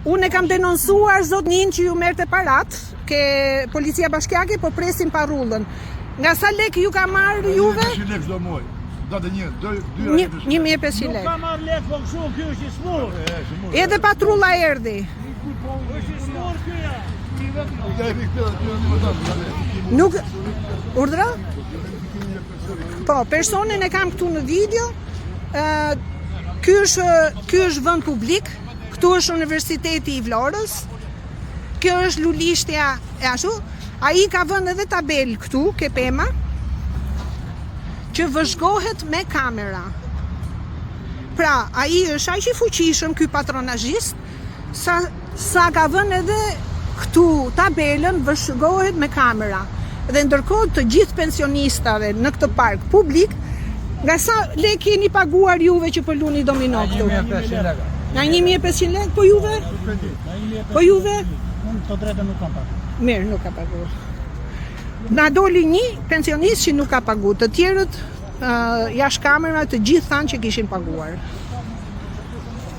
Unë e kam denoncuar zotnin që ju merrte parat, ke policia bashkiake, po presim parullën. Nga sa lek ju ka marrë juve? 1.500 lek çdo muaj. Datë 1.500 lek. Nuk ka marrë lek, po kështu, kjo është i smur. Edhe patrulla erdhi. është i smur kjoja. Nuk urdhra? Po, personin e kam këtu në video. Ky është vend publik. Këtu është Universiteti i Vlorës. Kjo është lulishtja e ashtu. Ai ka vënë edhe tabel këtu, ke pema, që vëzhgohet me kamera. Pra, ai është aq i fuqishëm ky patronazhist, sa ka vënë edhe këtu tabelën vëzhgohet me kamera. Dhe ndërkohë të gjithë pensionistave në këtë park publik, nga sa lek keni paguar juve që po luni domino këtu? 1.500 lek. Nga 1.500 lek, po juve? Po juve? Unë të drejtë nuk kam paguar. Mirë, nuk ka paguar. Na doli një pensionist që nuk ka paguar, të tjerët jashtë kamerave të gjithë thanë që kishin paguar.